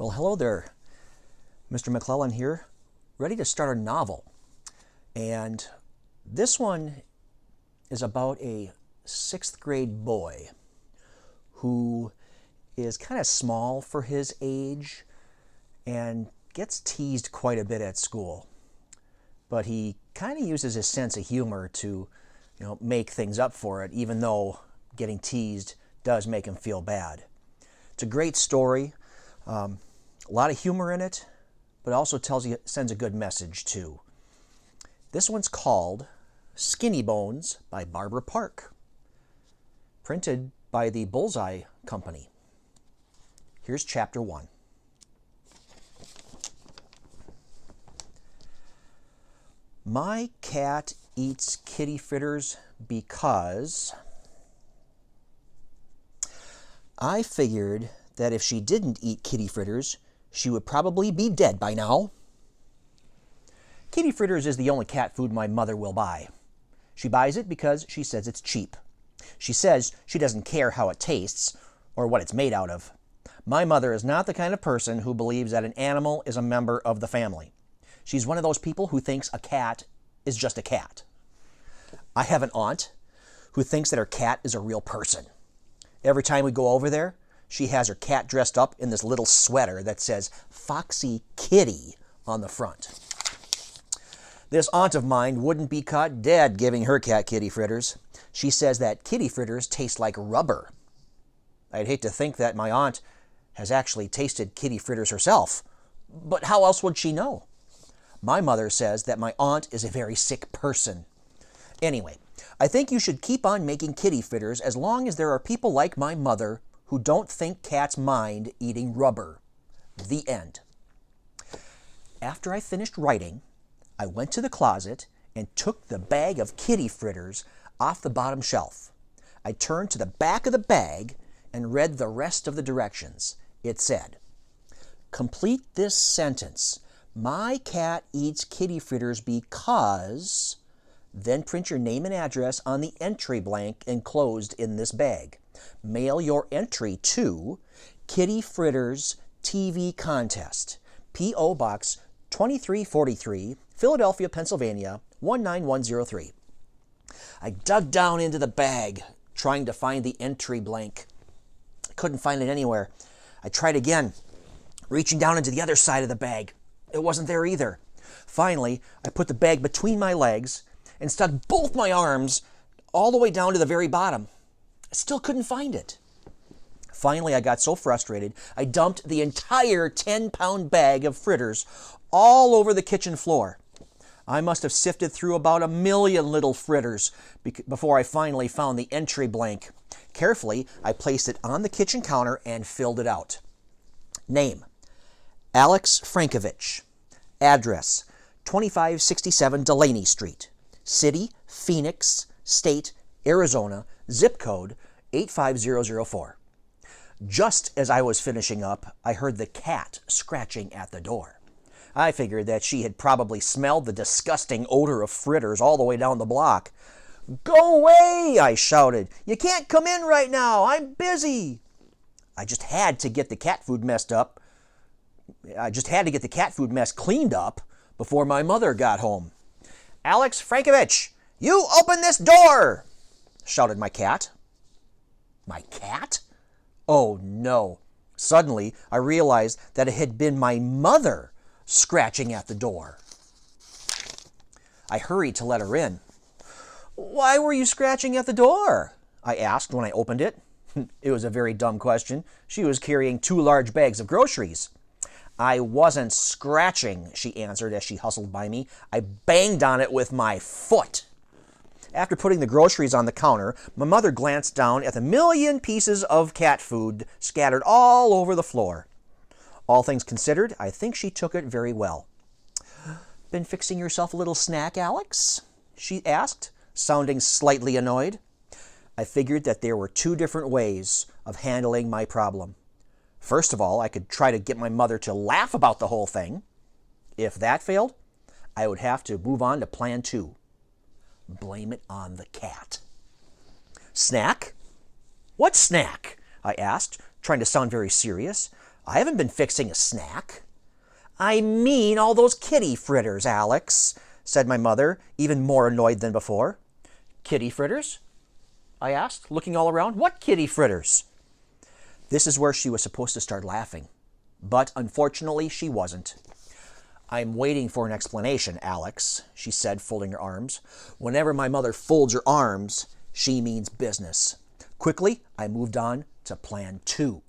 Well, hello there. Mr. McClellan here, ready to start a novel. And this one is about a 6th grade boy who is kind of small for his age and gets teased quite a bit at school. But he kind of uses his sense of humor to, make things up for it, even though getting teased does make him feel bad. It's a great story. A lot of humor in it, but also sends a good message too. This one's called Skinnybones by Barbara Park, printed by the Bullseye company. Here's chapter 1. My cat eats kitty fritters because I figured that if she didn't eat kitty fritters, she would probably be dead by now. Kitty fritters is the only cat food my mother will buy. She buys it because she says it's cheap. She says she doesn't care how it tastes or what it's made out of. My mother is not the kind of person who believes that an animal is a member of the family. She's one of those people who thinks a cat is just a cat. I have an aunt who thinks that her cat is a real person. Every time we go over there, she has her cat dressed up in this little sweater that says Foxy Kitty on the front. This aunt of mine wouldn't be caught dead giving her cat kitty fritters. She says that kitty fritters taste like rubber. I'd hate to think that my aunt has actually tasted kitty fritters herself, but how else would she know? My mother says that my aunt is a very sick person. Anyway, I think you should keep on making kitty fritters as long as there are people like my mother who don't think cats mind eating rubber. The end. After I finished writing, I went to the closet and took the bag of kitty fritters off the bottom shelf. I turned to the back of the bag and read the rest of the directions. It said, "Complete this sentence. My cat eats kitty fritters because..." Then print your name and address on the entry blank enclosed in this bag. Mail your entry to Kitty Fritters TV Contest, P.O. Box 2343, Philadelphia, Pennsylvania 19103. I dug down into the bag, trying to find the entry blank. I couldn't find it anywhere. I tried again, reaching down into the other side of the bag. It wasn't there either. Finally, I put the bag between my legs and stuck both my arms all the way down to the very bottom. I still couldn't find it. Finally, I got so frustrated, I dumped the entire 10-pound bag of fritters all over the kitchen floor. I must have sifted through about 1,000,000 little fritters before I finally found the entry blank. Carefully, I placed it on the kitchen counter and filled it out. Name, Alex Frankovich. Address, 2567 Delaney Street. City, Phoenix. State, Arizona. Zip code, 85004. Just as I was finishing up, I heard the cat scratching at the door. I figured that she had probably smelled the disgusting odor of fritters all the way down the block. "Go away!" I shouted. "You can't come in right now. I'm busy." I just had to get the cat food mess cleaned up before my mother got home. "Alex Frankovich, you open this door!" shouted my cat. My cat? Oh no. Suddenly, I realized that it had been my mother scratching at the door. I hurried to let her in. "Why were you scratching at the door?" I asked when I opened it. It was a very dumb question. She was carrying 2 large bags of groceries. "I wasn't scratching," she answered as she hustled by me. "I banged on it with my foot." After putting the groceries on the counter, my mother glanced down at the 1,000,000 pieces of cat food scattered all over the floor. All things considered, I think she took it very well. "Been fixing yourself a little snack, Alex?" she asked, sounding slightly annoyed. I figured that there were 2 different ways of handling my problem. First of all, I could try to get my mother to laugh about the whole thing. If that failed, I would have to move on to plan 2. Blame it on the cat. "Snack? What snack?" I asked, trying to sound very serious. I haven't been fixing a snack. I mean all those kitty fritters, Alex, said my mother, even more annoyed than before. Kitty fritters? I asked, looking all around. What kitty fritters? This is where she was supposed to start laughing. But unfortunately, she wasn't. I'm waiting for an explanation, Alex, she said, folding her arms. Whenever my mother folds her arms, she means business. Quickly, I moved on to plan 2.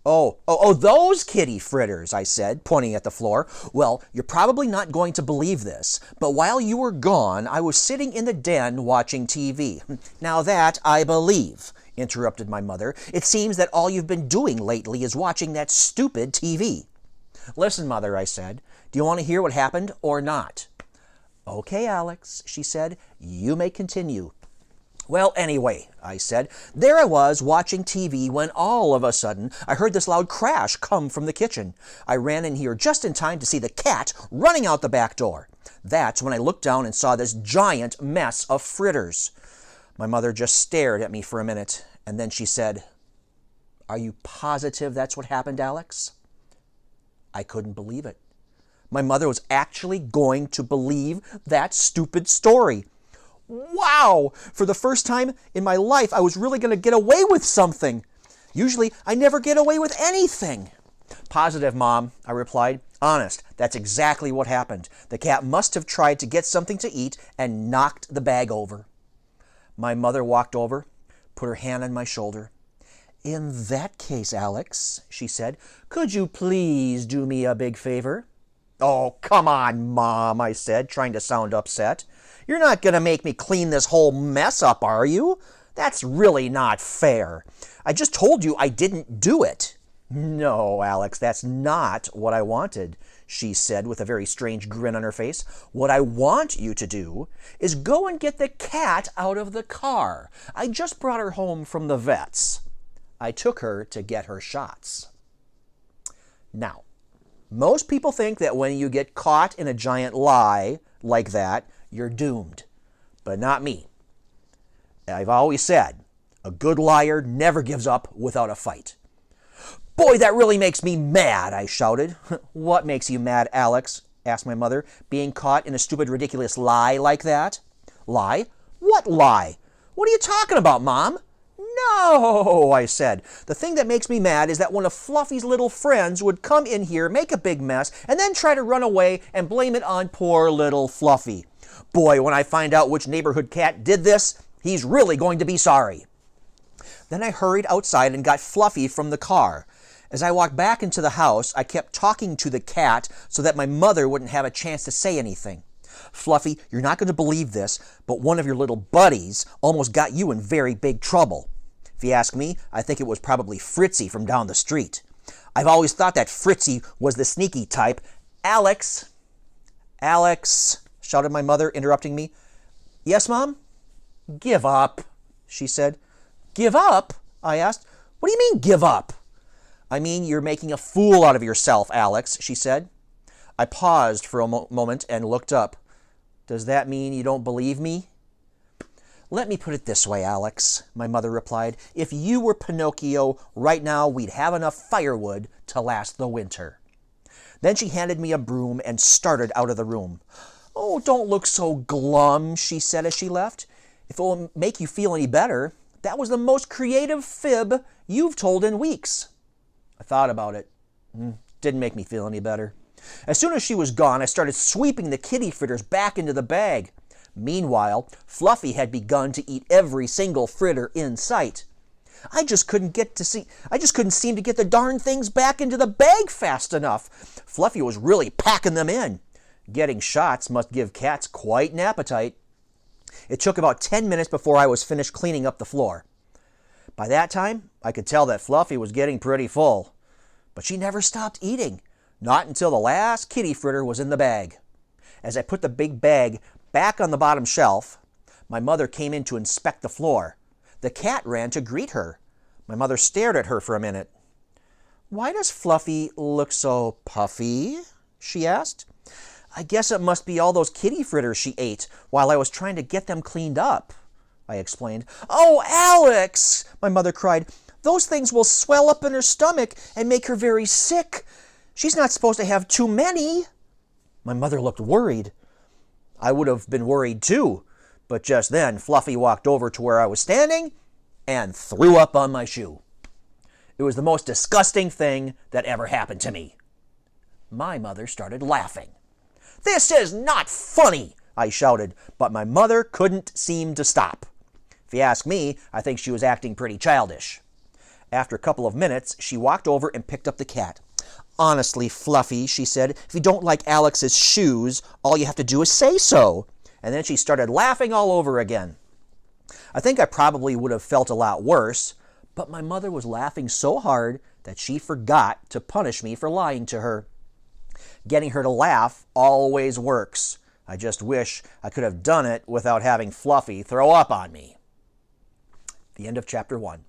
Oh, those kitty fritters, I said, pointing at the floor. Well, you're probably not going to believe this, but while you were gone, I was sitting in the den watching TV. Now that I believe, interrupted my mother. It seems that all you've been doing lately is watching that stupid TV. Listen, Mother, I said, do you want to hear what happened or not? Okay, Alex, she said, you may continue. Well, anyway, I said, there I was watching TV when all of a sudden I heard this loud crash come from the kitchen. I ran in here just in time to see the cat running out the back door. That's when I looked down and saw this giant mess of fritters. My mother just stared at me for a minute, and then she said, Are you positive that's what happened, Alex? I couldn't believe it. My mother was actually going to believe that stupid story. Wow! For the first time in my life, I was really going to get away with something. Usually, I never get away with anything. Positive, Mom, I replied. Honest, that's exactly what happened. The cat must have tried to get something to eat and knocked the bag over. My mother walked over, put her hand on my shoulder. In that case, Alex, she said, could you please do me a big favor? Oh, come on, Mom, I said, trying to sound upset. You're not going to make me clean this whole mess up, are you? That's really not fair. I just told you I didn't do it. No, Alex, that's not what I wanted, she said with a very strange grin on her face. What I want you to do is go and get the cat out of the car. I just brought her home from the vet's. I took her to get her shots. Now, most people think that when you get caught in a giant lie like that, you're doomed. But not me. I've always said, a good liar never gives up without a fight. Boy, that really makes me mad, I shouted. What makes you mad, Alex? Asked my mother, being caught in a stupid, ridiculous lie like that. Lie? What lie? What are you talking about, Mom? No, I said. The thing that makes me mad is that one of Fluffy's little friends would come in here, make a big mess, and then try to run away and blame it on poor little Fluffy. Boy, when I find out which neighborhood cat did this, he's really going to be sorry. Then I hurried outside and got Fluffy from the car. As I walked back into the house, I kept talking to the cat so that my mother wouldn't have a chance to say anything. Fluffy, you're not going to believe this, but one of your little buddies almost got you in very big trouble. If you ask me, I think it was probably Fritzy from down the street. I've always thought that Fritzy was the sneaky type. Alex, shouted my mother, interrupting me. Yes, Mom? Give up, she said. Give up? I asked. What do you mean, give up? I mean, you're making a fool out of yourself, Alex, she said. I paused for a moment and looked up. Does that mean you don't believe me? Let me put it this way, Alex, my mother replied. If you were Pinocchio, right now we'd have enough firewood to last the winter. Then she handed me a broom and started out of the room. Oh, don't look so glum, she said as she left. If it will make you feel any better, that was the most creative fib you've told in weeks. I thought about it. Didn't make me feel any better. As soon as she was gone, I started sweeping the kitty fritters back into the bag. Meanwhile, Fluffy had begun to eat every single fritter in sight. I just couldn't seem to get the darn things back into the bag fast enough. Fluffy was really packing them in. Getting shots must give cats quite an appetite. It took about 10 minutes before I was finished cleaning up the floor. By that time, I could tell that Fluffy was getting pretty full. But she never stopped eating, not until the last kitty fritter was in the bag. As I put the big bag back on the bottom shelf, my mother came in to inspect the floor. The cat ran to greet her. My mother stared at her for a minute. Why does Fluffy look so puffy? She asked. I guess it must be all those kitty fritters she ate while I was trying to get them cleaned up, I explained. Oh, Alex, my mother cried. Those things will swell up in her stomach and make her very sick. She's not supposed to have too many." My mother looked worried. I would have been worried too, but just then Fluffy walked over to where I was standing and threw up on my shoe. It was the most disgusting thing that ever happened to me. My mother started laughing. "This is not funny," I shouted, but my mother couldn't seem to stop. If you ask me, I think she was acting pretty childish. After a couple of minutes, she walked over and picked up the cat. "Honestly, Fluffy," she said, "if you don't like Alex's shoes, all you have to do is say so." And then she started laughing all over again. I think I probably would have felt a lot worse, but my mother was laughing so hard that she forgot to punish me for lying to her. Getting her to laugh always works. I just wish I could have done it without having Fluffy throw up on me. The end of chapter 1.